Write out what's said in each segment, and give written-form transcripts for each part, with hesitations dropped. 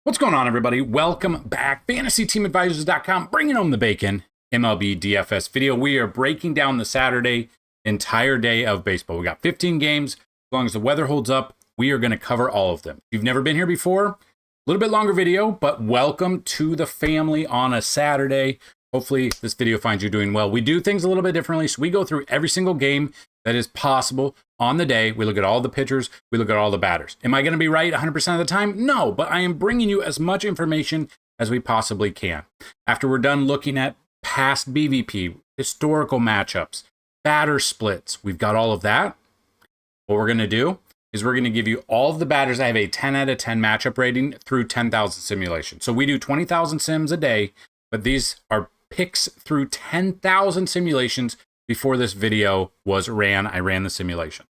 What's going on, everybody? Welcome back. FantasyTeamAdvisors.com, bringing home the bacon. MLB DFS video. We are breaking down the Saturday entire day of baseball. We got 15 games. As long as the weather holds up, we are going to cover all of them. If you've never been here before, a little bit longer video, but welcome to the family on a Saturday. Hopefully this video finds you doing well. We do things a little bit differently, so we go through every single game that is possible on the day. We look at all the pitchers, we look at all the batters. Am I going to be right 100% of the time? No, but I am bringing you as much information as we possibly can. After we're done looking at past BVP, historical matchups, batter splits, we've got all of that. What we're going to do is we're going to give you all of the batters. I have a 10 out of 10 matchup rating through 10,000 simulations. So we do 20,000 sims a day, but these are picks through 10,000 simulations. Before this video was ran, I ran the simulation.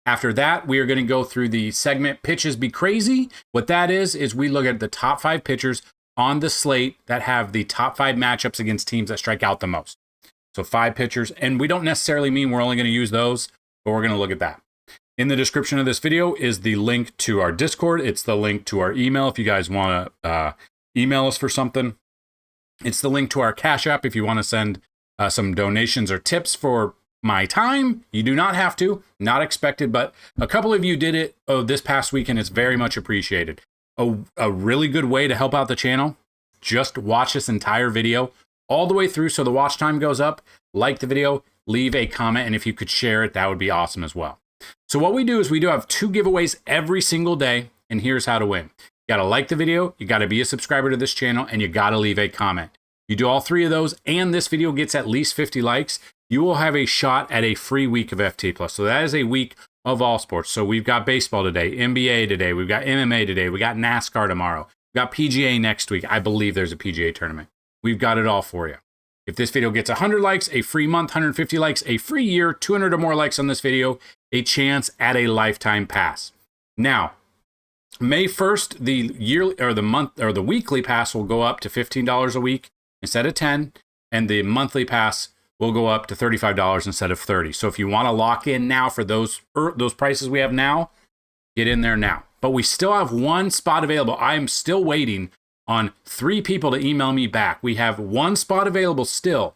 After that, we are going to go through the segment Pitches Be Crazy. What that is we look at the top 5 pitchers on the slate that have the top 5 matchups against teams that strike out the most. So 5 pitchers, and we don't necessarily mean we're only going to use those, but we're going to look at that. In the description of this video is the link to our Discord. It's the link to our email if you guys want to email us for something. It's the link to our Cash App if you want to send some donations or tips for my time. You do not have to, not expected, but a couple of you did it this past week, and it's very much appreciated. A really good way to help out the channel, just watch this entire video all the way through so the watch time goes up. Like the video, leave a comment, and if you could share it, that would be awesome as well. So what we do is we do have 2 giveaways every single day, and here's how to win. You got to like the video, you got to be a subscriber to this channel, and you got to leave a comment. You do all 3 of those, and this video gets at least 50 likes, you will have a shot at a free week of FT+. So that is a week of all sports. So we've got baseball today, NBA today, we've got MMA today, we got NASCAR tomorrow, we've got PGA next week. I believe there's a PGA tournament. We've got it all for you. If this video gets 100 likes, a free month, 150 likes, a free year, 200 or more likes on this video, a chance at a lifetime pass. Now, May 1st, the yearly or the month or the weekly pass will go up to $15 a week instead of $10, and the monthly pass will go up to $35 instead of $30. So if you want to lock in now for those prices we have now, get in there now. But we still have 1 spot available. I am still waiting on 3 people to email me back. We have 1 spot available still.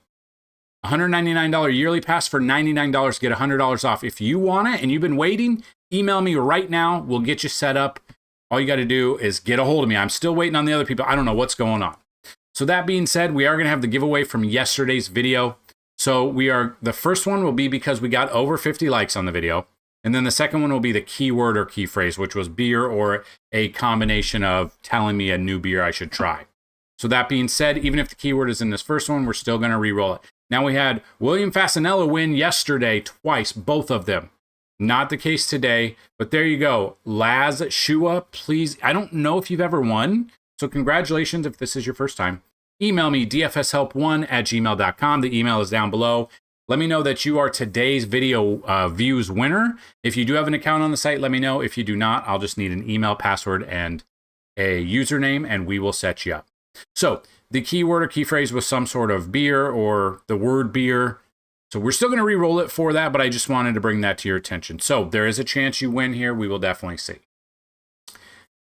$199 yearly pass for $99 to get $100 off. If you want it and you've been waiting, email me right now. We'll get you set up. All you got to do is get a hold of me. I'm still waiting on the other people. I don't know what's going on. So that being said, we are going to have the giveaway from yesterday's video. So the first one will be because we got over 50 likes on the video. And then the second one will be the keyword or key phrase, which was beer or a combination of telling me a new beer I should try. So that being said, even if the keyword is in this first one, we're still going to re-roll it. Now we had William Fasanella win yesterday twice, both of them. Not the case today, but there you go. Laz Shua, please. I don't know if you've ever won, so congratulations if this is your first time. Email me, dfshelp1@gmail.com. The email is down below. Let me know that you are today's video views winner. If you do have an account on the site, let me know. If you do not, I'll just need an email, password, and a username, and we will set you up. So the keyword or key phrase was some sort of beer or the word beer. So we're still going to re-roll it for that, but I just wanted to bring that to your attention. So there is a chance you win here. We will definitely see.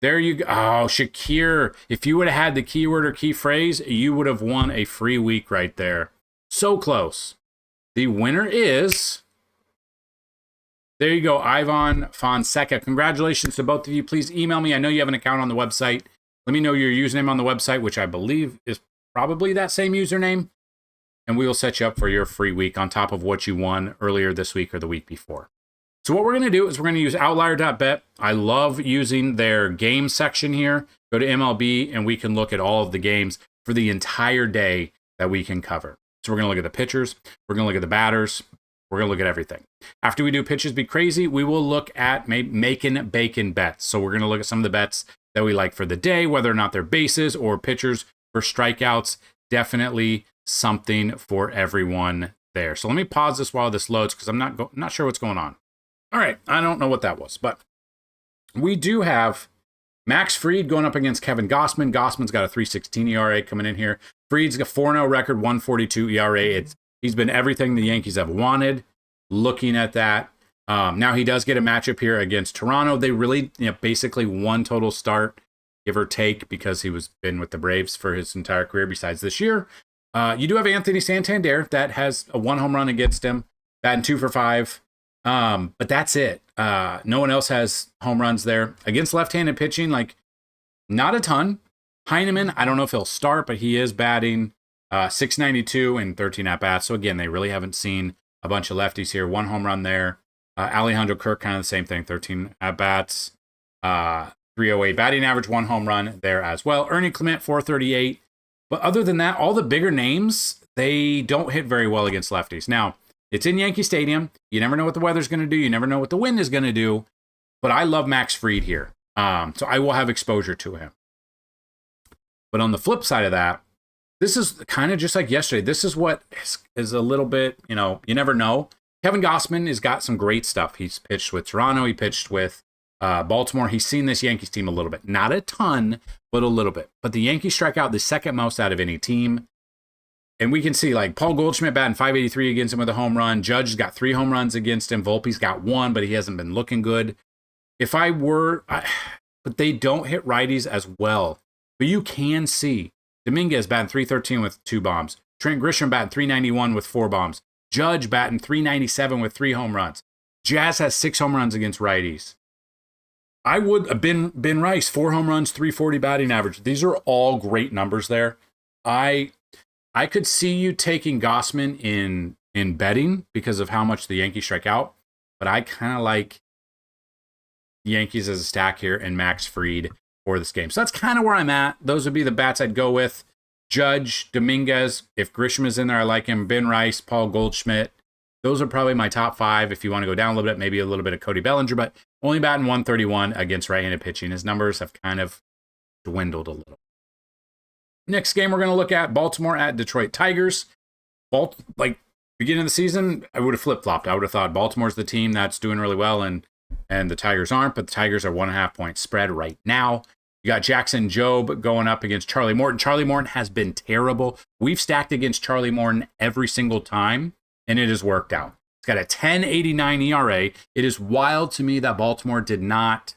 There you go. Oh, Shakir, if you would have had the keyword or key phrase, you would have won a free week right there. So close. The winner is, there you go, Ivan Fonseca. Congratulations to both of you. Please email me. I know you have an account on the website. Let me know your username on the website, which I believe is probably that same username. And we will set you up for your free week on top of what you won earlier this week or the week before. So what we're going to do is we're going to use outlier.bet. I love using their game section here. Go to MLB and we can look at all of the games for the entire day that we can cover. So we're going to look at the pitchers. We're going to look at the batters. We're going to look at everything. After we do Pitches Be Crazy, we will look at making bacon bets. So we're going to look at some of the bets that we like for the day, whether or not they're bases or pitchers for strikeouts. Definitely something for everyone there. So let me pause this while this loads because I'm not sure what's going on. All right, I don't know what that was, but we do have Max Fried going up against Kevin Gossman. Gossman's got a 3.16 ERA coming in here. Fried's got 4-0 record, 1.42 ERA. He's been everything the Yankees have wanted. Looking at that, now he does get a matchup here against Toronto. They really, basically one total start give or take, because he was been with the Braves for his entire career besides this year. You do have Anthony Santander that has a 1 home run against him, batting 2 for 5. But that's it. No one else has home runs there. Against left-handed pitching, like, not a ton. Heineman, I don't know if he'll start, but he is batting 692 and 13 at-bats. So again, they really haven't seen a bunch of lefties here. 1 home run there. Alejandro Kirk, kind of the same thing, 13 at-bats. 308 batting average, 1 home run there as well. Ernie Clement, 438. But other than that, all the bigger names, they don't hit very well against lefties. Now, it's in Yankee Stadium. You never know what the weather's going to do. You never know what the wind is going to do. But I love Max Fried here. So I will have exposure to him. But on the flip side of that, this is kind of just like yesterday. This is what is a little bit, you never know. Kevin Gausman has got some great stuff. He's pitched with Toronto. He pitched with Baltimore. He's seen this Yankees team a little bit. Not a ton, but a little bit. But the Yankees strike out the second most out of any team. And we can see, like, Paul Goldschmidt batting 583 against him with a home run. Judge's got 3 home runs against him. Volpe's got 1, but he hasn't been looking good. But they don't hit righties as well. But you can see Dominguez batting 313 with 2 bombs. Trent Grisham batting 391 with 4 bombs. Judge batting 397 with 3 home runs. Jazz has 6 home runs against righties. I would have Ben Rice, 4 home runs, 340 batting average. These are all great numbers there. I could see you taking Gausman in betting because of how much the Yankees strike out, but I kind of like Yankees as a stack here and Max Fried for this game. So that's kind of where I'm at. Those would be the bats I'd go with. Judge, Dominguez, if Grisham is in there, I like him. Ben Rice, Paul Goldschmidt. Those are probably my top 5. If you want to go down a little bit, maybe a little bit of Cody Bellinger, but only batting 131 against right-handed pitching. His numbers have kind of dwindled a little. Next game we're going to look at, Baltimore at Detroit Tigers. Beginning of the season, I would have flip-flopped. I would have thought Baltimore's the team that's doing really well and the Tigers aren't, but the Tigers are 1.5 point spread right now. You got Jackson Jobe going up against Charlie Morton. Charlie Morton has been terrible. We've stacked against Charlie Morton every single time, and it has worked out. It's got a 10.89 ERA. It is wild to me that Baltimore did not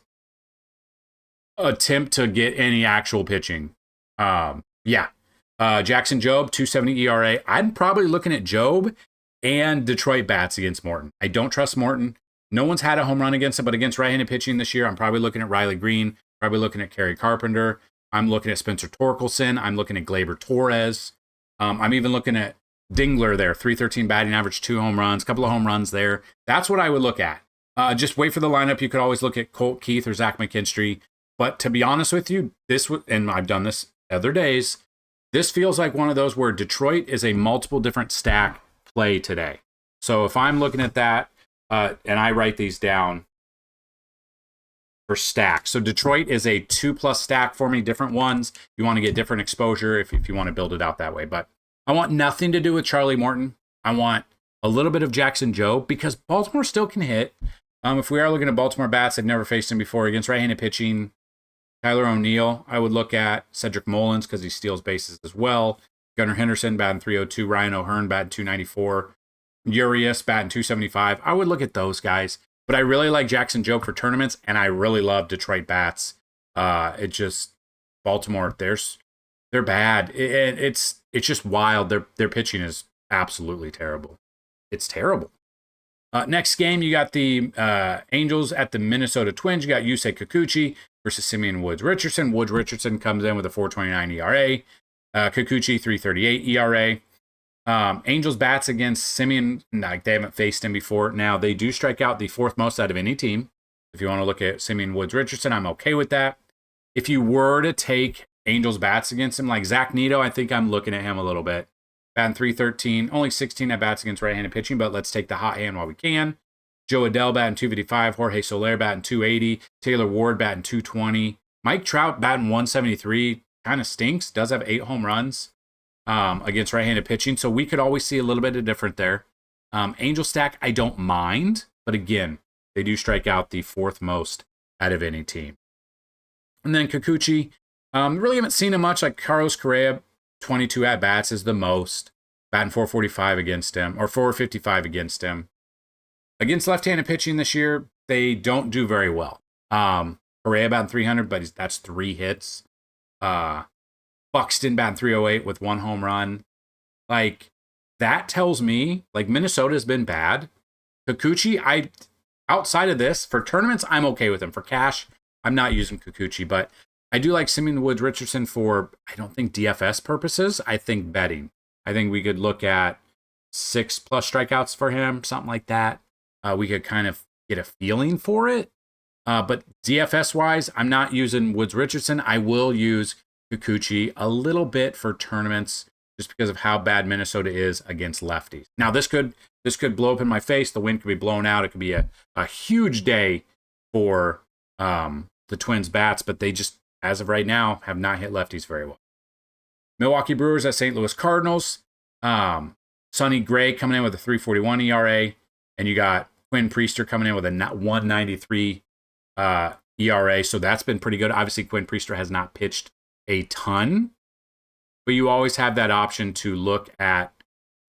attempt to get any actual pitching. Jackson Jobe, 2.70 ERA. I'm probably looking at Jobe and Detroit bats against Morton. I don't trust Morton. No one's had a home run against him, but against right-handed pitching this year, I'm probably looking at Riley Green, probably looking at Kerry Carpenter. I'm looking at Spencer Torkelson. I'm looking at Gleyber Torres. I'm even looking at Dingler there, 313 batting average, 2 home runs, a couple of home runs there. That's what I would look at. Just wait for the lineup. You could always look at Colt Keith or Zach McKinstry. But to be honest with you, and I've done this other days, this feels like one of those where Detroit is a multiple different stack play today. So if I'm looking at that, and I write these down for stacks. So Detroit is a 2+ stack for me, different ones. You want to get different exposure if you want to build it out that way. But I want nothing to do with Charlie Morton. I want a little bit of Jackson Jobe because Baltimore still can hit. If we are looking at Baltimore bats, I've never faced him before against right-handed pitching. Tyler O'Neill, I would look at Cedric Mullins because he steals bases as well. Gunnar Henderson batting 302. Ryan O'Hearn batting 294. Urias batting 275. I would look at those guys. But I really like Jackson Jobe for tournaments, and I really love Detroit bats. Baltimore, they're bad. It's just wild. Their pitching is absolutely terrible. It's terrible. Next game, you got the Angels at the Minnesota Twins. You got Yusei Kikuchi versus Simeon Woods Richardson. Woods Richardson comes in with a 4.29 ERA. Kikuchi 3.38 ERA. Angels bats against Simeon, like they haven't faced him before. Now they do strike out the 4th most out of any team. If you want to look at Simeon Woods Richardson, I'm okay with that. If you were to take Angels bats against him, like Zach Neto, I think I'm looking at him a little bit. Batting 313, only 16 at bats against right-handed pitching, but let's take the hot hand while we can. Joe Adell batting 255, Jorge Soler batting 280, Taylor Ward batting 220, Mike Trout batting 173, kind of stinks, does have 8 home runs against right-handed pitching, so we could always see a little bit of different there. Angel stack, I don't mind, but again, they do strike out the 4th most out of any team. And then Kikuchi, really haven't seen him much, like Carlos Correa, 22 at-bats is the most. Batting 445 against him, or 455 against him. Against left-handed pitching this year, they don't do very well. Correa batting 300, but that's 3 hits. Buxton batting 308 with 1 home run. Like, that tells me, like, Minnesota's been bad. Kikuchi, outside of this, for tournaments, I'm okay with him. For cash, I'm not using Kikuchi, but I do like Simeon Woods Richardson for, I don't think DFS purposes. I think betting. I think we could look at 6+ strikeouts for him, something like that. We could kind of get a feeling for it. But DFS wise, I'm not using Woods Richardson. I will use Kikuchi a little bit for tournaments just because of how bad Minnesota is against lefties. Now, this could blow up in my face. The wind could be blown out. It could be a huge day for the Twins bats, but they just, as of right now, have not hit lefties very well. Milwaukee Brewers at St. Louis Cardinals. Sonny Gray coming in with a 3.41 ERA, and you got Quinn Priester coming in with a 1.93 ERA. So that's been pretty good. Obviously, Quinn Priester has not pitched a ton, but you always have that option to look at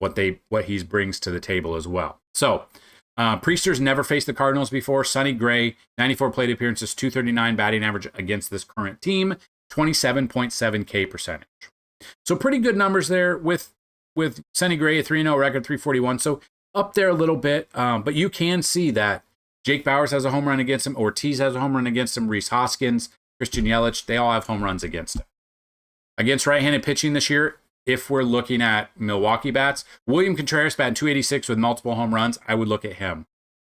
what he brings to the table as well. So Priester's never faced the Cardinals before. Sonny Gray, 94 plate appearances, 239 batting average against this current team, 27.7 K percentage. So pretty good numbers there with Sonny Gray, a 3-0 record, 341. So up there a little bit, but you can see that Jake Bauers has a home run against him. Ortiz has a home run against him. Rhys Hoskins, Christian Yelich, they all have home runs against him. Against right-handed pitching this year, if we're looking at Milwaukee bats, William Contreras batting 286 with multiple home runs, I would look at him.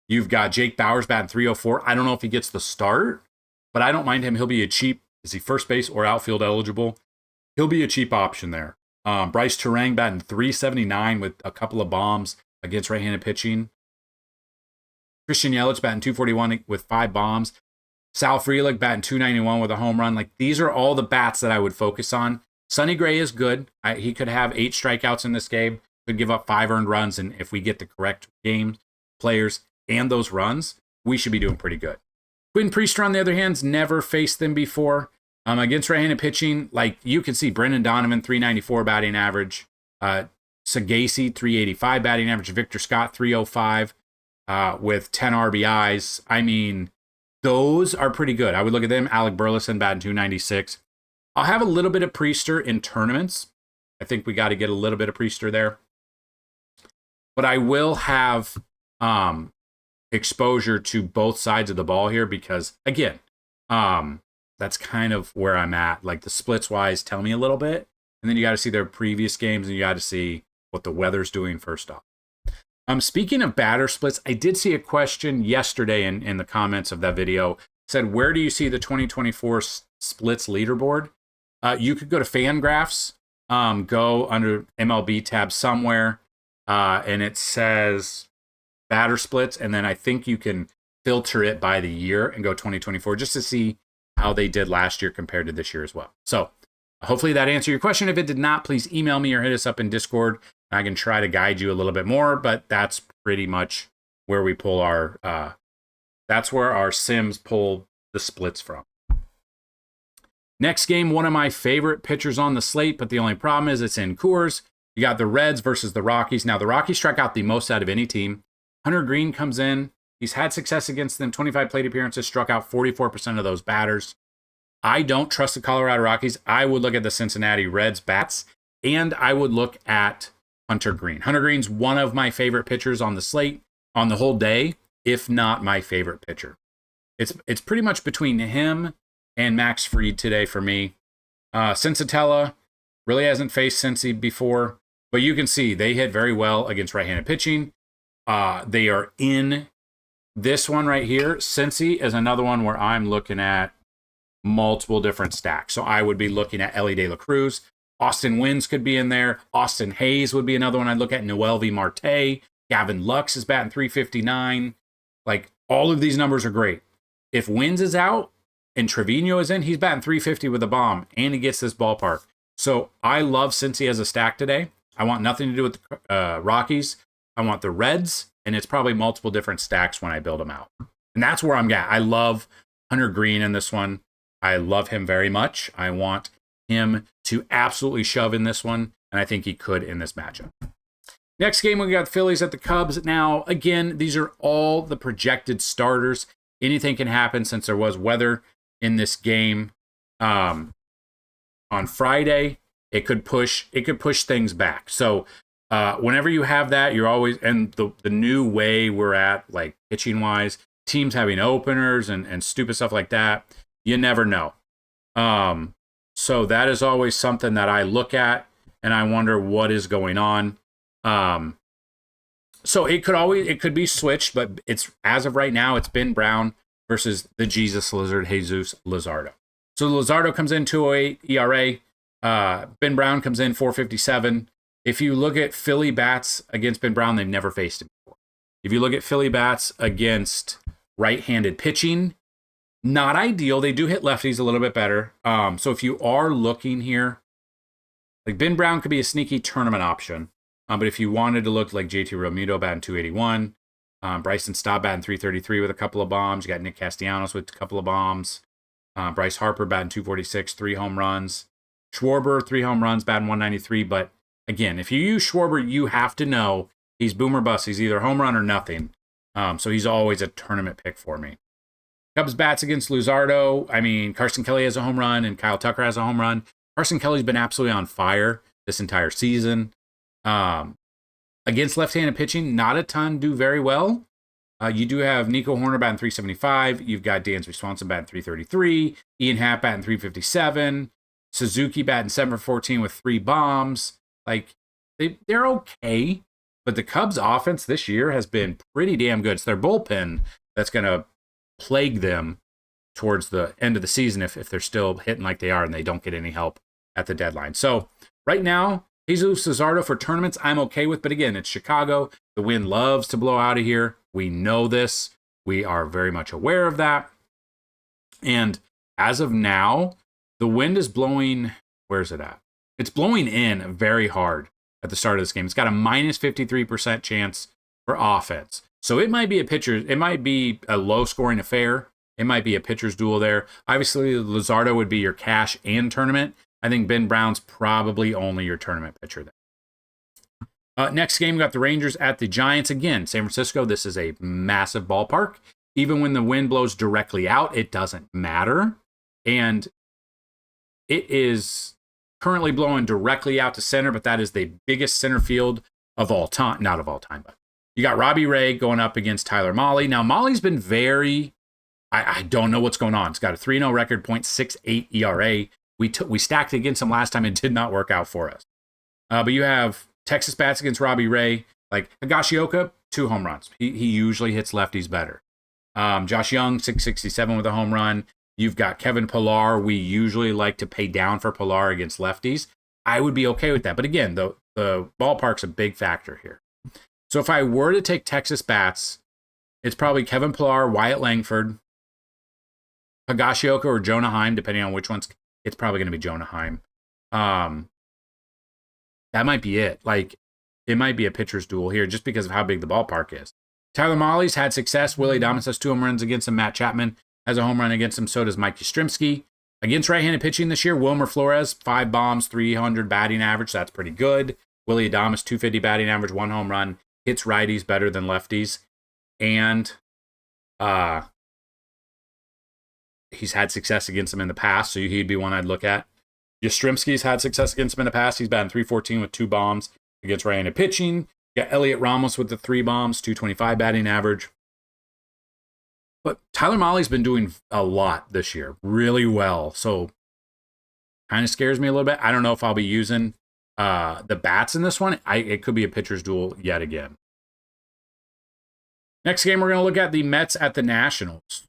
You've got Jake Bauers batting 304. I don't know if he gets the start, but I don't mind him. He'll be a cheap, is he first base or outfield eligible? He'll be a cheap option there. Bryce Terang batting 379 with a couple of bombs against right-handed pitching. Christian Yelich batting 241 with 5 bombs. Sal Frelick batting 291 with a home run. Like, these are all the bats that I would focus on. Sonny Gray is good. He could have 8 strikeouts in this game, could give up 5 earned runs, and if we get the correct game, players, and those runs, we should be doing pretty good. Quinn Priester, on the other hand, never faced them before. Against right-handed pitching, like you can see, Brendan Donovan, 394 batting average. Sagasi, 385 batting average. Victor Scott, 305 with 10 RBIs. I mean, those are pretty good. I would look at them. Alec Burleson batting 296. I'll have a little bit of Priester in tournaments. I think we got to get a little bit of Priester there. But I will have exposure to both sides of the ball here because, again, that's kind of where I'm at. Like, the splits wise tell me a little bit. And then you got to see their previous games and you got to see what the weather's doing first off. Speaking of batter splits, I did see a question yesterday in the comments of that video. It said, where do you see the 2024 splits leaderboard? You could go to Fangraphs, go under MLB tab somewhere, and it says batter splits. And then I think you can filter it by the year and go 2024 just to see how they did last year compared to this year as well. So hopefully that answered your question. If it did not, please email me or hit us up in Discord. I can try to guide you a little bit more, but that's pretty much where we pull that's where our Sims pull the splits from. Next game, one of my favorite pitchers on the slate, but the only problem is it's in Coors. You got the Reds versus the Rockies. Now, the Rockies strike out the most out of any team. Hunter Green comes in. He's had success against them. 25 plate appearances, struck out 44% of those batters. I don't trust the Colorado Rockies. I would look at the Cincinnati Reds bats, and I would look at Hunter Green. Hunter Green's one of my favorite pitchers on the slate on the whole day, if not my favorite pitcher. It's pretty much between him and Max Fried today for me. Sensatella really hasn't faced Cincy before, but you can see they hit very well against right-handed pitching. They are in this one right here. Cincy is another one where I'm looking at multiple different stacks. So I would be looking at Elly De La Cruz. Austin Wynns could be in there. Austin Hayes would be another one I'd look at. Noelvi Marte. Gavin Lux is batting 359. Like, all of these numbers are great. If Wynns is out and Trevino is in, he's batting 350 with a bomb, and he gets this ballpark. So I love Cincy as a stack today. I want nothing to do with the Rockies. I want the Reds, and it's probably multiple different stacks when I build them out. And that's where I'm at. I love Hunter Green in this one. I love him very much. I want him to absolutely shove in this one, and I think he could in this matchup. Next game, we got the Phillies at the Cubs. Now, again, these are all the projected starters. Anything can happen since there was weather in this game on Friday, it could push things back. So whenever you have that, you're always, and the new way we're at, like pitching wise, teams having openers and stupid stuff like that, you never know. So that is always something that I look at and I wonder what is going on. So it could be switched, but it's, as of right now, it's Ben Brown versus the Jesus Lizard, Jesus Luzardo. So Luzardo comes in 2.08 ERA. Ben Brown comes in 4.57. If you look at Philly bats against Ben Brown, they've never faced him before. If you look at Philly bats against right-handed pitching, not ideal. They do hit lefties a little bit better. So if you are looking here, like Ben Brown could be a sneaky tournament option. But if you wanted to look like JT Realmuto batting 281, Bryson Stott batting 333 with a couple of bombs. You got Nick Castellanos with a couple of bombs. Bryce Harper batting 246, 3 home runs. Schwarber, 3 home runs, batting 193. But again, if you use Schwarber, you have to know he's boom or bust. He's either home run or nothing. So he's always a tournament pick for me. Cubs bats against Luzardo. I mean, Carson Kelly has a home run and Kyle Tucker has a home run. Carson Kelly's been absolutely on fire this entire season. Against left-handed pitching, not a ton do very well. You do have Nico Horner batting 375. You've got Dansby Swanson batting 333. Ian Happ batting 357. Suzuki batting 7 for 14 with 3 bombs. Like, they're okay, but the Cubs offense this year has been pretty damn good. It's their bullpen that's going to plague them towards the end of the season if they're still hitting like they are and they don't get any help at the deadline. So right now, Jesus Luzardo for tournaments, I'm okay with. But again, it's Chicago. The wind loves to blow out of here. We know this. We are very much aware of that. And as of now, the wind is blowing, where's it at? It's blowing in very hard at the start of this game. It's got a minus 53% chance for offense. So it might be it might be a low scoring affair. It might be a pitcher's duel there. Obviously, Luzardo would be your cash and tournament. I think Ben Brown's probably only your tournament pitcher there. Next game, we got the Rangers at the Giants. Again, San Francisco, this is a massive ballpark. Even when the wind blows directly out, it doesn't matter. And it is currently blowing directly out to center, but that is the biggest center field of all time. Not of all time, but you got Robbie Ray going up against Tyler Mahle. Now, Mahle's been very, I don't know what's going on. It's got a 3-0 record, 0.68 ERA. We stacked against him last time. It did not work out for us. But you have Texas bats against Robbie Ray. Like Higashioka, 2 home runs. He usually hits lefties better. Josh Young, 667 with a home run. You've got Kevin Pillar. We usually like to pay down for Pillar against lefties. I would be okay with that. But again, the ballpark's a big factor here. So if I were to take Texas bats, it's probably Kevin Pillar, Wyatt Langford, Higashioka, or Jonah Heim, depending on which one's. It's probably going to be Jonah Heim. That might be it. Like, it might be a pitcher's duel here just because of how big the ballpark is. Tyler Mahle's had success. Willie Adames has 2 home runs against him. Matt Chapman has a home run against him. So does Mike Yastrzemski. Against right-handed pitching this year, Wilmer Flores, 5 bombs, 300 batting average. So that's pretty good. Willie Adames, 250 batting average, 1 home run. Hits righties better than lefties. And he's had success against them in the past, so he'd be one I'd look at. Yastrzemski's had success against him in the past. He's batting 314 with 2 bombs against right-handed pitching. You got Elliot Ramos with the 3 bombs, 225 batting average. But Tyler Mahle's been doing a lot this year, really well. So kind of scares me a little bit. I don't know if I'll be using the bats in this one. It could be a pitcher's duel yet again. Next game, we're going to look at the Mets at the Nationals.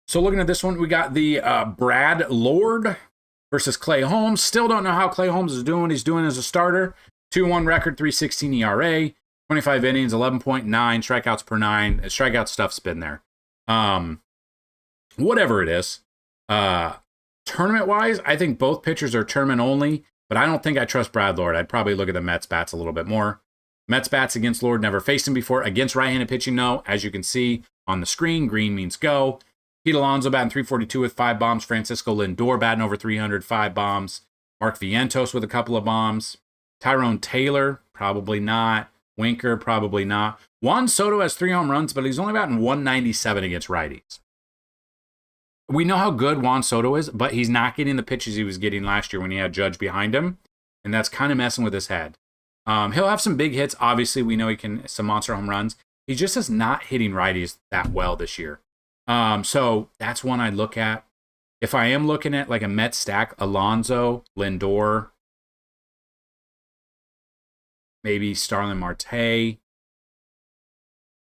So looking at this one, we got the Brad Lord versus Clay Holmes. Still don't know how Clay Holmes is doing. He's doing as a starter. 2-1 record, 3.16 ERA, 25 innings, 11.9 strikeouts per 9. Strikeout stuff's been there. Whatever it is. Tournament-wise, I think both pitchers are tournament only, but I don't think I trust Brad Lord. I'd probably look at the Mets bats a little bit more. Mets bats against Lord, never faced him before. Against right-handed pitching, no. As you can see on the screen, green means go. Pete Alonso batting 342 with 5 bombs. Francisco Lindor batting over 300, 5 bombs. Mark Vientos with a couple of bombs. Tyrone Taylor, probably not. Winker, probably not. Juan Soto has 3 home runs, but he's only batting 197 against righties. We know how good Juan Soto is, but he's not getting the pitches he was getting last year when he had Judge behind him, and that's kind of messing with his head. He'll have some big hits. Obviously, we know he can some monster home runs. He just is not hitting righties that well this year. So that's one I'd look at. If I am looking at like a Mets stack, Alonso, Lindor, maybe Starlin Marte,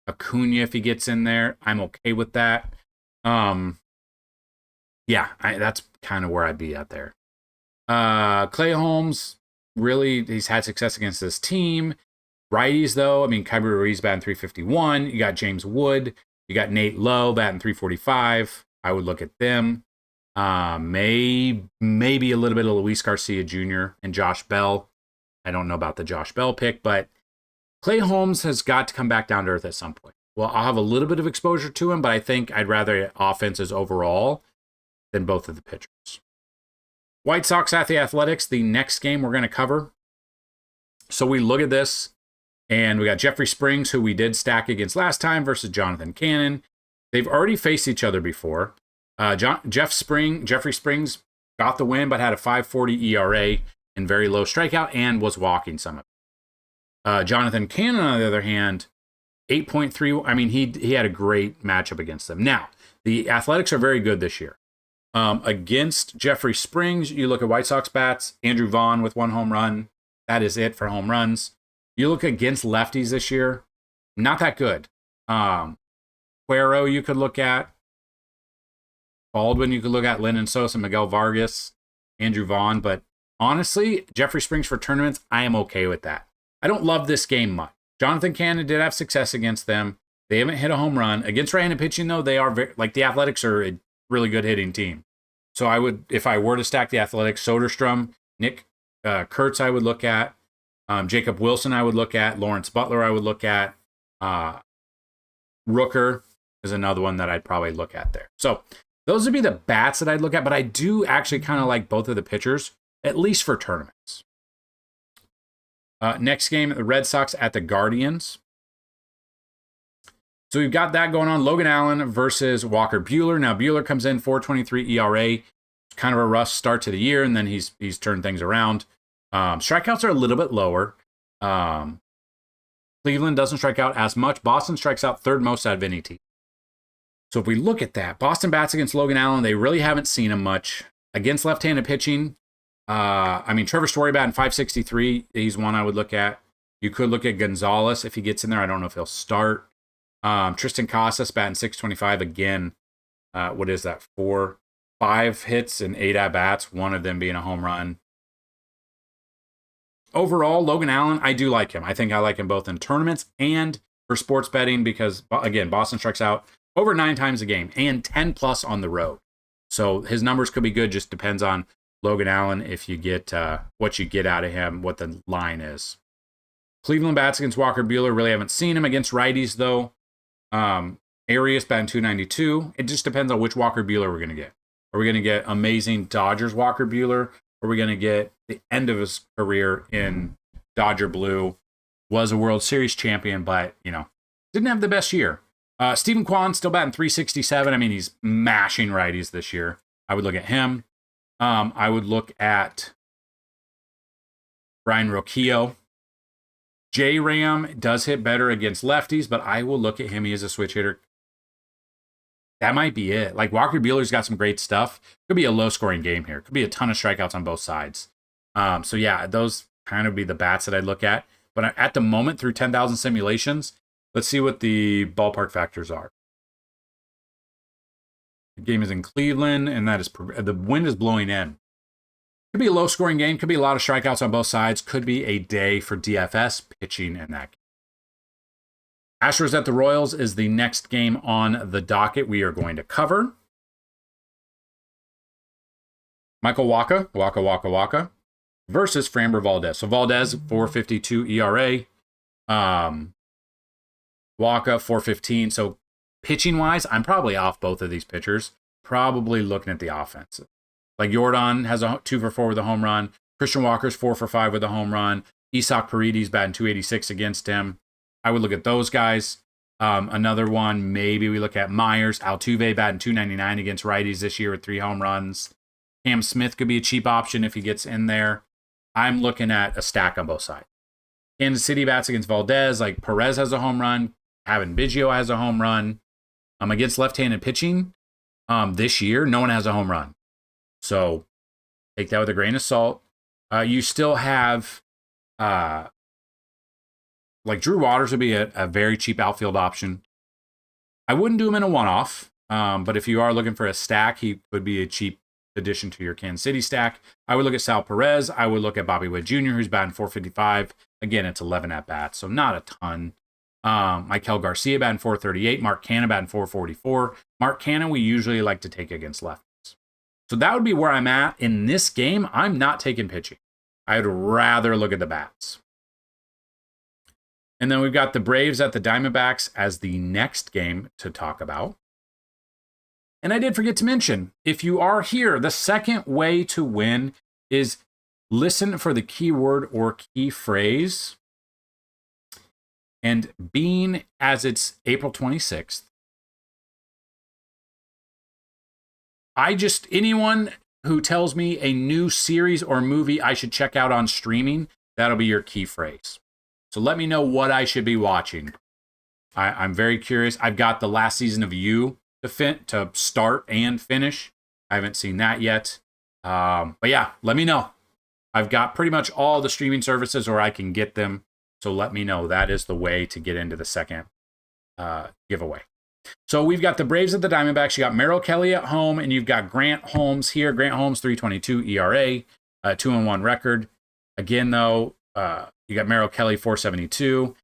Acuna if he gets in there, I'm okay with that. Yeah, that's kind of where I'd be at there. Clay Holmes, really, he's had success against this team. Righties, though, I mean, Kyber Ruiz batting 351. You got James Wood. You got Nate Lowe batting 345. I would look at them. Maybe a little bit of Luis Garcia Jr. and Josh Bell. I don't know about the Josh Bell pick, but Clay Holmes has got to come back down to earth at some point. Well, I'll have a little bit of exposure to him, but I think I'd rather offenses overall than both of the pitchers. White Sox at the Athletics, the next game we're going to cover. So we look at this, and we got Jeffrey Springs, who we did stack against last time, versus Jonathan Cannon. They've already faced each other before. Jeffrey Springs got the win, but had a 5.40 ERA and very low strikeout, and was walking some of it. Jonathan Cannon, on the other hand, 8.3. I mean, he had a great matchup against them. Now, the Athletics are very good this year. Against Jeffrey Springs, you look at White Sox bats, Andrew Vaughn with 1 home run. That is it for home runs. You look against lefties this year, not that good. Cuero you could look at. Baldwin you could look at. Lennon Sosa, Miguel Vargas, Andrew Vaughn. But honestly, Jeffrey Springs for tournaments, I am okay with that. I don't love this game much. Jonathan Cannon did have success against them. They haven't hit a home run. Against right-handed pitching, though, they are the Athletics are a really good hitting team. So I would, if I were to stack the Athletics, Soderstrom, Nick Kurtz I would look at. Jacob Wilson I would look at. Lawrence Butler I would look at. Rooker is another one that I'd probably look at there. So those would be the bats that I'd look at, but I do actually kind of like both of the pitchers, at least for tournaments. Next game, the Red Sox at the Guardians. So we've got that going on. Logan Allen versus Walker Buehler. Now, Buehler comes in 4.23 ERA. Kind of a rough start to the year, and then he's turned things around. Strikeouts are a little bit lower. Cleveland doesn't strike out as much. Boston strikes out 3rd most out of any team. So if we look at that, Boston bats against Logan Allen. They really haven't seen him much. Against left-handed pitching, Trevor Story batting 563. He's one I would look at. You could look at Gonzalez if he gets in there. I don't know if he'll start. Tristan Casas batting 625 again. What is that? 5 hits and 8 at-bats, one of them being a home run. Overall, Logan Allen, I do like him. I think I like him both in tournaments and for sports betting because, again, Boston strikes out over 9 times a game and 10 plus on the road. So his numbers could be good, just depends on Logan Allen if you get what you get out of him, what the line is. Cleveland bats against Walker Buehler. Really haven't seen him against righties, though. Arias batting 292. It just depends on which Walker Buehler we're going to get. Are we going to get amazing Dodgers Walker Buehler? Or are we going to get the end of his career in Dodger blue? Was a World Series champion, but, didn't have the best year. Stephen Kwan still batting 367. I mean, he's mashing righties this year. I would look at him. I would look at Brian Rocchio. J-Ram does hit better against lefties, but I will look at him. He is a switch hitter. That might be it. Like, Walker Buehler's got some great stuff. Could be a low-scoring game here. Could be a ton of strikeouts on both sides. So, yeah, those kind of be the bats that I'd look at. But at the moment, through 10,000 simulations, let's see what the ballpark factors are. The game is in Cleveland, and that is the wind is blowing in. Could be a low-scoring game. Could be a lot of strikeouts on both sides. Could be a day for DFS pitching in that game. Astros at the Royals is the next game on the docket we are going to cover. Michael Waka versus Framber Valdez. So Valdez, 4.52 ERA. Waka, 4.15. So pitching-wise, I'm probably off both of these pitchers. Probably looking at the offense. Like Jordan has a 2 for 4 with a home run. Christian Walker's 4 for 5 with a home run. Isak Paredes batting 286 against him. I would look at those guys. Another one, maybe we look at Myers. Altuve batting 299 against righties this year with 3 home runs. Cam Smith could be a cheap option if he gets in there. I'm looking at a stack on both sides. Kansas City bats against Valdez. Like Perez has a home run. Kevin Biggio has a home run. Against left-handed pitching this year, no one has a home run. So take that with a grain of salt. You still have like Drew Waters would be a very cheap outfield option. I wouldn't do him in a one-off, but if you are looking for a stack, he would be a cheap addition to your Kansas City stack. I would look at Sal Perez. I would look at Bobby Witt Jr., who's batting 455. Again, it's 11 at-bats, so not a ton. Michael Garcia batting 438. Mark Canha batting 444. Mark Canha we usually like to take against lefties. So that would be where I'm at in this game. I'm not taking pitching. I'd rather look at the bats. And then we've got the Braves at the Diamondbacks as the next game to talk about. And I did forget to mention, if you are here, the second way to win is listen for the keyword or key phrase. And being as it's April 26th, anyone who tells me a new series or movie I should check out on streaming, that'll be your key phrase. So let me know what I should be watching. I'm very curious. I've got the last season of You to start and finish. I haven't seen that yet. But yeah, let me know. I've got pretty much all the streaming services where I can get them. So let me know. That is the way to get into the second giveaway. So we've got the Braves at the Diamondbacks. You got Merrill Kelly at home, and you've got Grant Holmes here. Grant Holmes, 3.22 ERA, 2-1 record. Again, though, you got Merrill Kelly, 4.72.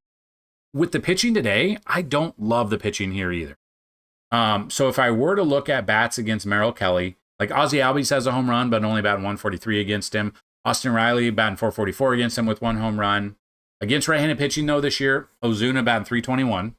With the pitching today, I don't love the pitching here either. So if I were to look at bats against Merrill Kelly, like Ozzie Albies has a home run, but only batting 143 against him. Austin Riley batting 444 against him with 1 home run. Against right-handed pitching, though, this year, Ozuna batting 321.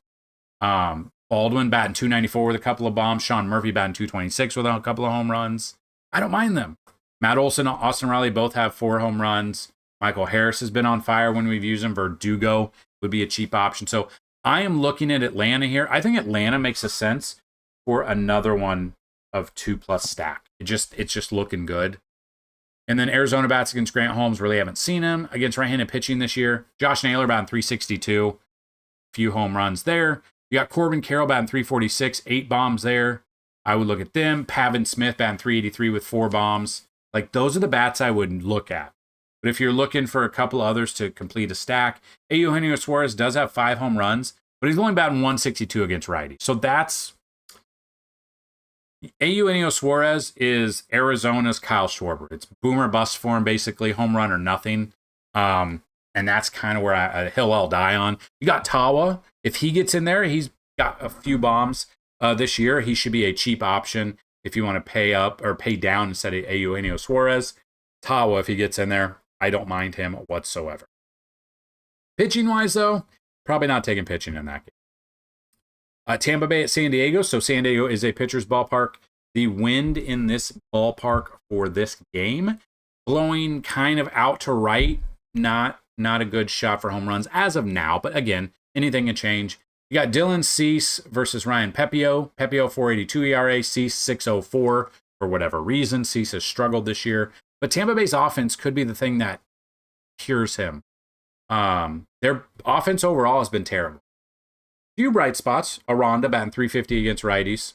Baldwin batting 294 with a couple of bombs. Sean Murphy batting 226 with a couple of home runs. I don't mind them. Matt Olson and Austin Riley both have 4 home runs. Michael Harris has been on fire when we've used him. Verdugo would be a cheap option. So I am looking at Atlanta here. I think Atlanta makes a sense for another one of 2+ stack. It's just looking good. And then Arizona bats against Grant Holmes, really haven't seen him. Against right-handed pitching this year, Josh Naylor batting 362, few home runs there. You got Corbin Carroll batting 346, 8 bombs there. I would look at them. Pavin Smith batting 383 with 4 bombs. Like, those are the bats I would look at. But if you're looking for a couple others to complete a stack, Eugenio Suarez does have 5 home runs, but he's only batting 162 against righty. So that's Eugenio Suarez is Arizona's Kyle Schwarber. It's boomer bust for him, basically, home run or nothing. And that's kind of where a hill I'll die on. You got Tawa. If he gets in there, he's got a few bombs this year. He should be a cheap option if you want to pay up or pay down instead of Eugenio Suarez. Tawa, if he gets in there, I don't mind him whatsoever. Pitching-wise, though, probably not taking pitching in that game. Tampa Bay at San Diego. So San Diego is a pitcher's ballpark. The wind in this ballpark for this game, blowing kind of out to right. Not a good shot for home runs as of now. But again, anything can change. You got Dylan Cease versus Ryan Pepiot. Pepiot 4.82 ERA. Cease 6.04 for whatever reason. Cease has struggled this year. But Tampa Bay's offense could be the thing that cures him. Their offense overall has been terrible. Few bright spots. Aranda batting 350 against righties.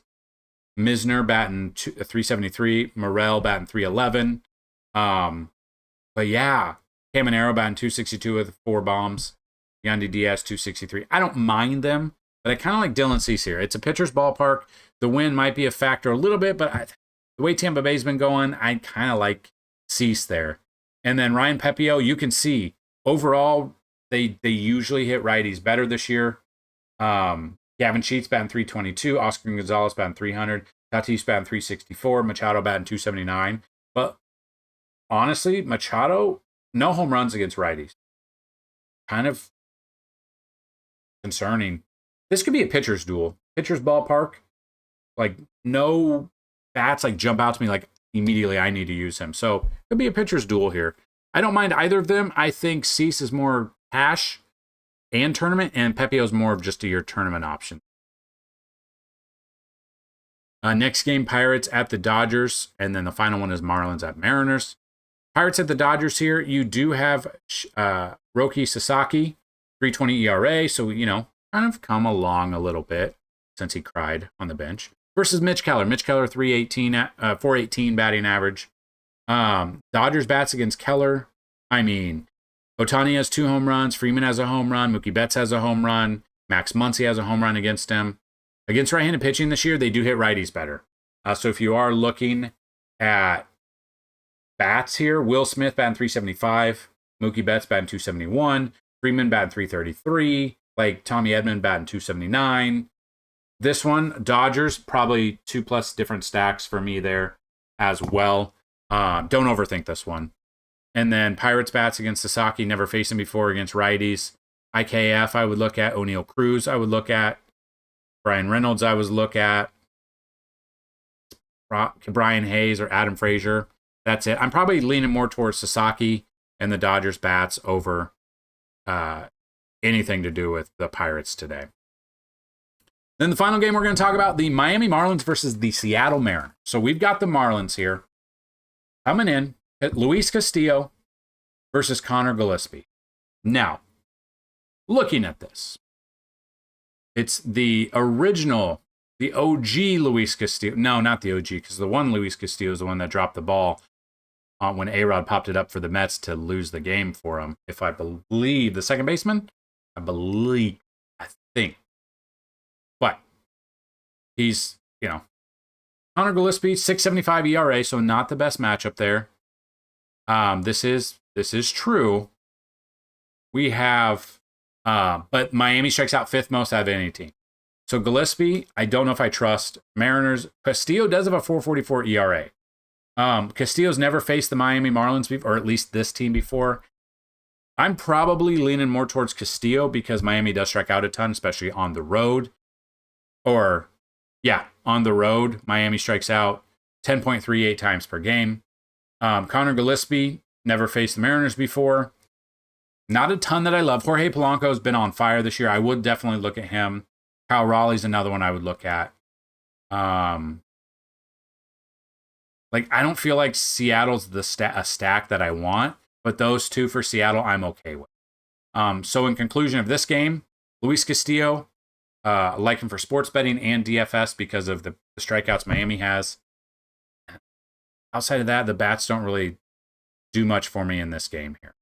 Misner batting 373. Morel batting 311. But yeah, Caminero batting 262 with 4 bombs. Yandy Diaz 263. I don't mind them, but I kind of like Dylan Cease here. It's a pitcher's ballpark. The wind might be a factor a little bit, but the way Tampa Bay's been going, I kind of like Cease there. And then Ryan Pepiot, you can see overall they usually hit righties better this year. Gavin Sheets batting 322, Oscar Gonzalez batting 300, Tatis batting 364, Machado batting 279. But honestly, Machado, no home runs against righties. Kind of concerning. This could be a pitcher's duel. Pitcher's ballpark. Like, no bats like jump out to me like immediately I need to use him. So it could be a pitcher's duel here. I don't mind either of them. I think Cease is more cash. and tournament, and Pepio's more of just your tournament option. Next game, Pirates at the Dodgers, and then the final one is Marlins at Mariners. Pirates at the Dodgers here, you do have Roki Sasaki, 3.20 ERA, so, kind of come along a little bit since he cried on the bench, versus Mitch Keller. Mitch Keller, 418 batting average. Dodgers bats against Keller. Ohtani has 2 home runs, Freeman has a home run, Mookie Betts has a home run, Max Muncy has a home run against him. Against right-handed pitching this year, they do hit righties better. So if you are looking at bats here, Will Smith batting 375, Mookie Betts batting 271, Freeman batting 333, like Tommy Edman batting 279. This one, Dodgers, probably 2+ different stacks for me there as well. Don't overthink this one. And then Pirates bats against Sasaki, never faced him before against righties. IKF, I would look at. O'Neal Cruz, I would look at. Brian Reynolds, I would look at. Brian Hayes or Adam Frazier. That's it. I'm probably leaning more towards Sasaki and the Dodgers bats over anything to do with the Pirates today. Then the final game we're going to talk about, the Miami Marlins versus the Seattle Mariners. So we've got the Marlins here coming in at Luis Castillo versus Connor Gillespie. Now, looking at this, it's the original, the OG Luis Castillo. No, not the OG, because the one Luis Castillo is the one that dropped the ball when A-Rod popped it up for the Mets to lose the game for him. If I believe the second baseman, I think. But he's, Connor Gillespie, 6.75 ERA, so not the best matchup there. This is true. We have, but Miami strikes out 5th most out of any team. So Gillespie, I don't know if I trust. Mariners, Castillo does have a 4.44 ERA. Castillo's never faced the Miami Marlins before, or at least this team before. I'm probably leaning more towards Castillo because Miami does strike out a ton, especially on the road. On the road, Miami strikes out 10.38 times per game. Connor Gillespie, never faced the Mariners before. Not a ton that I love. Jorge Polanco's been on fire this year. I would definitely look at him. Kyle Raleigh's another one I would look at. I don't feel like Seattle's a stack that I want, but those two for Seattle, I'm okay with. So in conclusion of this game, Luis Castillo, I like him for sports betting and DFS because of the strikeouts Miami has. Outside of that, the bats don't really do much for me in this game here.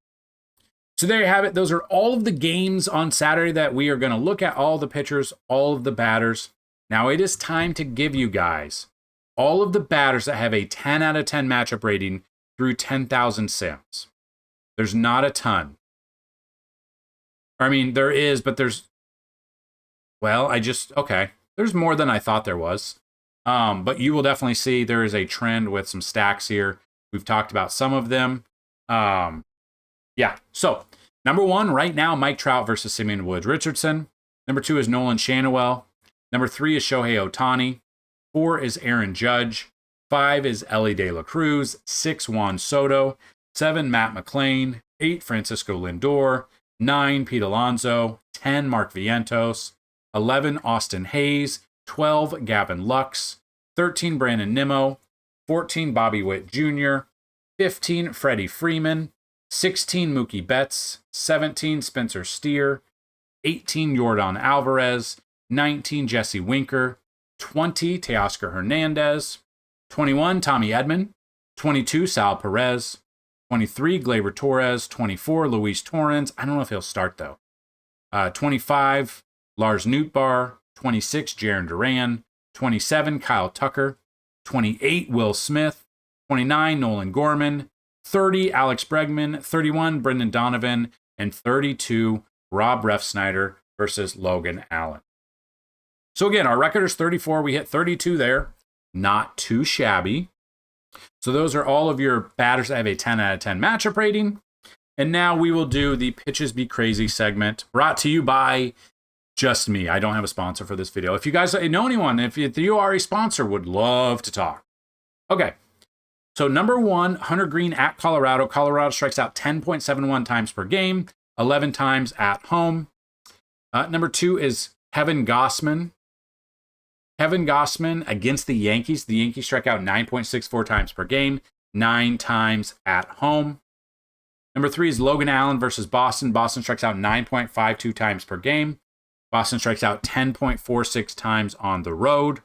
So there you have it. Those are all of the games on Saturday that we are going to look at, all the pitchers, all of the batters. Now it is time to give you guys all of the batters that have a 10 out of 10 matchup rating through 10,000 sims. There's not a ton. I mean, there is, but there's more than I thought there was. But you will definitely see there is a trend with some stacks here. We've talked about some of them. So number 1 right now, Mike Trout versus Simeon Woods Richardson. Number 2 is Nolan Schanuel. Number 3 is Shohei Ohtani. 4 is Aaron Judge. 5 is Elly De La Cruz. 6, Juan Soto. 7, Matt McClain. 8, Francisco Lindor. 9, Pete Alonso. 10, Mark Vientos. 11, Austin Hayes. 12, Gavin Lux. 13, Brandon Nimmo. 14, Bobby Witt Jr. 15, Freddie Freeman. 16, Mookie Betts. 17, Spencer Steer. 18, Yordan Alvarez. 19, Jesse Winker. 20, Teoscar Hernandez. 21, Tommy Edman. 22, Sal Perez. 23, Gleyber Torres. 24, Luis Torrens. I don't know if he'll start, though. 25, Lars Nootbaar. 26, Jarren Duran. 27, Kyle Tucker. 28, Will Smith. 29, Nolan Gorman. 30, Alex Bregman. 31, Brendan Donovan. And 32, Rob Refsnyder versus Logan Allen. So again, our record is 34. We hit 32 there. Not too shabby. So those are all of your batters that have a 10 out of 10 matchup rating. And now we will do the Pitches Be Crazy segment, brought to you by just me. I don't have a sponsor for this video. If you guys know anyone, if you are a sponsor, would love to talk. Okay. So number 1, Hunter Green at Colorado. Colorado strikes out 10.71 times per game, 11 times at home. Number 2 is Kevin Gausman. Kevin Gausman against the Yankees. The Yankees strike out 9.64 times per game, 9 times at home. Number 3 is Logan Allen versus Boston. Boston strikes out 9.52 times per game. Boston strikes out 10.46 times on the road.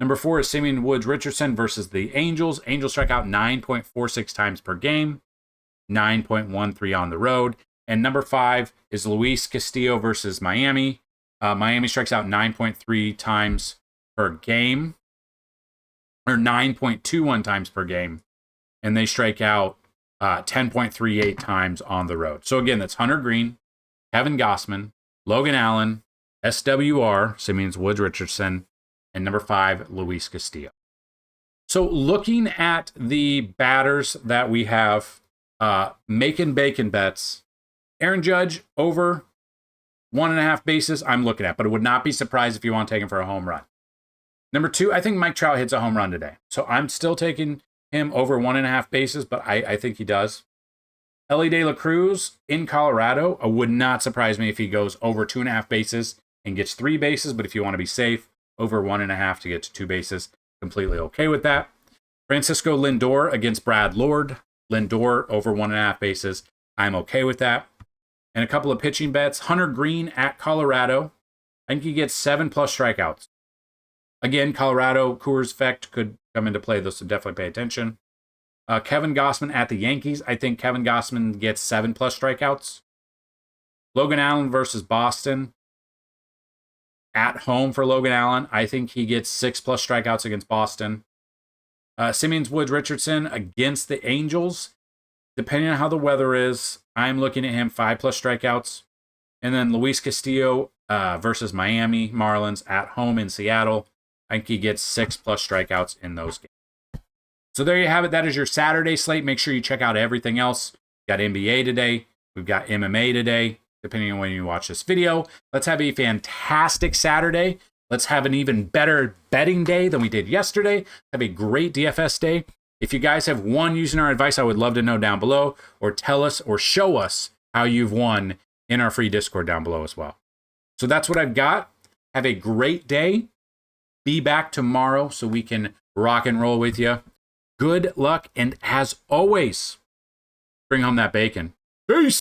Number 4 is Simeon Woods Richardson versus the Angels. Angels strike out 9.46 times per game, 9.13 on the road. And number 5 is Luis Castillo versus Miami. Miami strikes out 9.3 times per game, or 9.21 times per game. And they strike out 10.38 times on the road. So again, that's Hunter Green, Kevin Gausman, Logan Allen, SWR, Simeon Woods Richardson, and number 5, Luis Castillo. So looking at the batters that we have, making bacon bets, Aaron Judge over 1.5 bases, I'm looking at, but I would not be surprised if you want to take him for a home run. Number 2, I think Mike Trout hits a home run today. So I'm still taking him over 1.5 bases, but I think he does. Elly De La Cruz in Colorado, it would not surprise me if he goes over 2.5 bases and gets 3 bases, but if you want to be safe, over 1.5 to get to 2 bases, completely okay with that. Francisco Lindor against Brad Lord. Lindor over 1.5 bases, I'm okay with that. And a couple of pitching bets. Hunter Green at Colorado. I think he gets 7+ strikeouts. Again, Colorado, Coors effect could come into play, though, so definitely pay attention. Kevin Gausman at the Yankees. I think Kevin Gausman gets 7+ strikeouts. Logan Allen versus Boston. At home for Logan Allen, I think he gets 6+ strikeouts against Boston. Simeon Woods Richardson against the Angels. Depending on how the weather is, I'm looking at him 5+ strikeouts. And then Luis Castillo versus Miami Marlins at home in Seattle. I think he gets 6+ strikeouts in those games. So there you have it. That is your Saturday slate. Make sure you check out everything else. We've got NBA today. We've got MMA today, depending on when you watch this video. Let's have a fantastic Saturday. Let's have an even better betting day than we did yesterday. Have a great DFS day. If you guys have won using our advice, I would love to know down below, or tell us or show us how you've won in our free Discord down below as well. So that's what I've got. Have a great day. Be back tomorrow so we can rock and roll with you. Good luck, and as always, bring home that bacon. Peace.